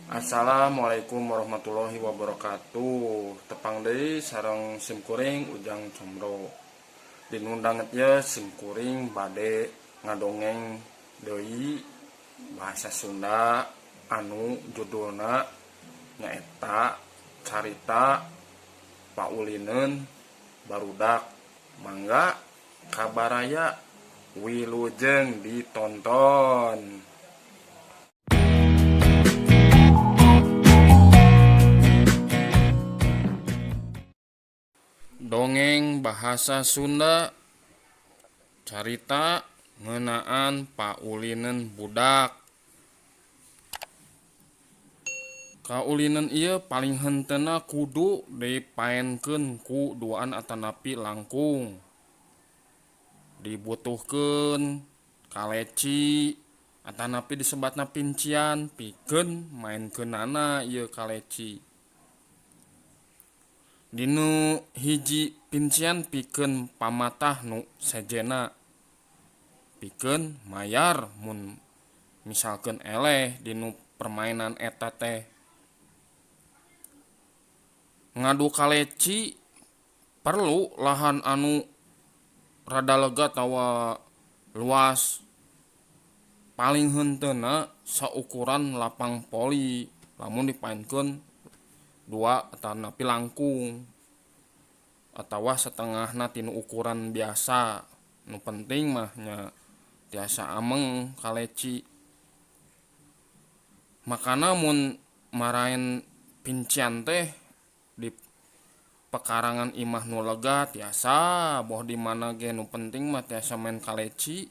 Assalamualaikum warahmatullahi wabarakatuh. Tepang deui sareng simkuring Ujang Combro. Dinundanget ye simkuring bade ngadongeng deui bahasa Sunda anu judulna nyaeta carita Paulineun Barudak. Mangga kabaraya wilujeng ditonton. Dongeng bahasa Sunda carita ngeunaan Paulineun budak. Kaulineun ieu paling henteuna kudu dipaenkeun ku duaan atanapi langkung. Dibutuhkeun kaleci atanapi disebatna pincian pikeun maenkeunana ieu kaleci. Dinu hiji pincian pikeun pamatah nu sejena pikeun mayar mun misalkeun eleh dinu permainan eta teh. Ngadu kaleci perlu lahan anu rada lega tawa luas, paling henteuna saukuran lapang poli lamun dipaenkeun dua atanapi langkung atawa setengahna tinu ukuran biasa. Nu penting mah nya tiasa ameng kaleci. Makana mun maraen pincian teh di pekarangan imah nu lega tiasa boh di mana ge nu penting mah tiasa main kaleci.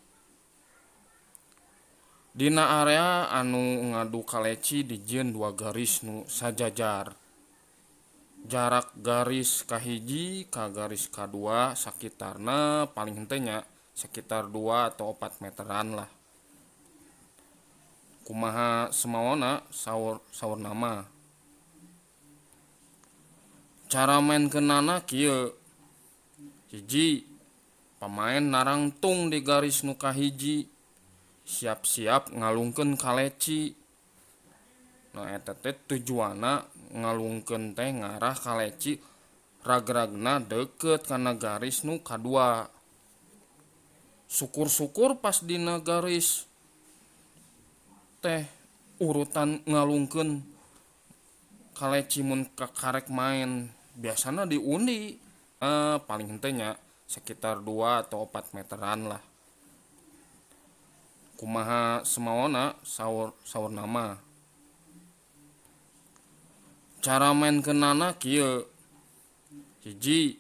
Dina area anu ngadu kaleci dijieun dua garis nu sajajar. Jarak garis kahiji ka garis kadua sakitarna paling henteu nya sekitar 2 atau 4 meteran lah. Kumaha semaona saur nama. Cara maenkeunana kieu. Hiji, pamain narangtung di garis nu kahiji, siap-siap ngalungkeun kaleci. Nah eta teh tujuanna ngalungkeun teh ngarah kaleci ragragna deukeut kana garis nu kadua. Syukur-syukur pas dina garis teh urutan ngalungkeun kaleci mun kakarek main biasana diundi paling henteu nya sekitar 2 atau 4 meteran lah. Kumaha semaona saur nama. Cara maenkeunana kieu. Hiji,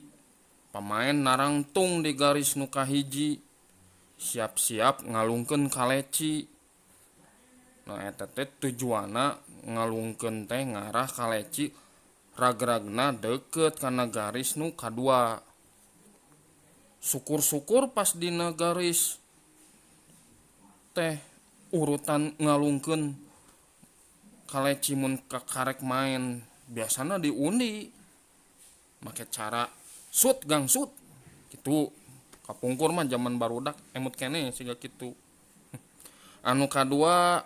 pamain narangtung di garis nu kahiji, siap-siap ngalungkeun kaleci. Nah eta teh tujuanna ngalungkeun teh ngarah kaleci ragragna deukeut kana garis nu kadua. Syukur-syukur pas dina garis teh urutan ngalungkeun kaleci mun kakarek main biasana diundi make cara sut gang sut kitu. Kapungkur mah zaman barudak emut keneh siga kitu. Anu kadua,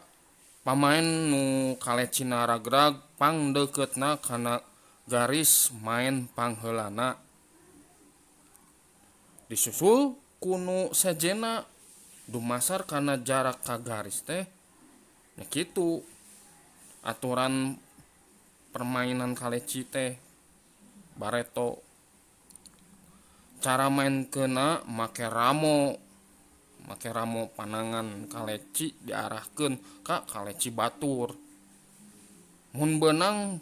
pamain nu kalecina ragrag pang deukeutna kana garis main pangheulana. Disusul ku sejena dumasar kana jarak ka garis teh. Nya kitu aturan permainan kaleci teh bareto. Cara maenkeunna make ramo panangan kaleci diarahkeun ka kaleci batur. Mun beunang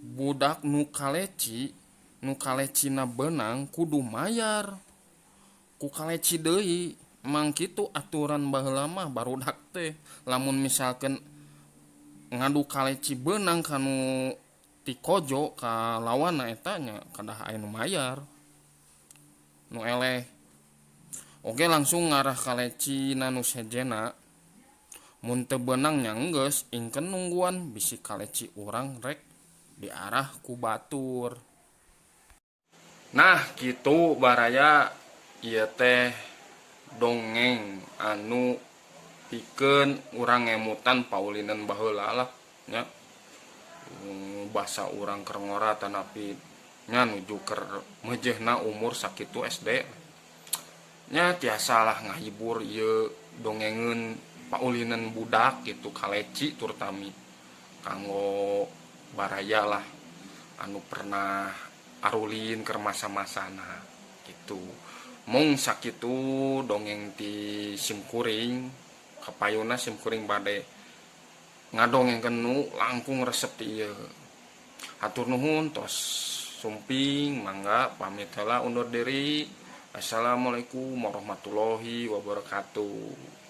budak nu kalecina beunang kudu mayar ku kaleci deui. Emang kitu aturan baheula mah barudak teh. Lamun misalkeun ngadu kaleci beunang kanu ti kojo ka lawanna eta nya kadah aya nu mayar. Nu eleh oge langsung ngarah kaleci nu sejena. Mun teu beunang nya enggeus ingkeun nungguan bisi kaleci urang rek diarah ku batur. Nah kitu baraya ieu teh dongeng anu pikeun urang ngemutan Paulineun baheula lah nya. bahasa urang keur ngora tanapi nya nuju keur mejehna umur sakitu SD nya tiasalah ngahibur ieu dongengeun paulinan budak gitu kaleci terutami kanggo baraya lah anu pernah arulin keur masa-masana gitu. Mung sakitu dongeng ti simkuring kapayuna simkuring bade ngadongengkeun nu langkung resep ti ieu. Hatur nuhun tos sumping mangga pamit heula undur diri. Assalamualaikum warahmatullahi wabarakatuh.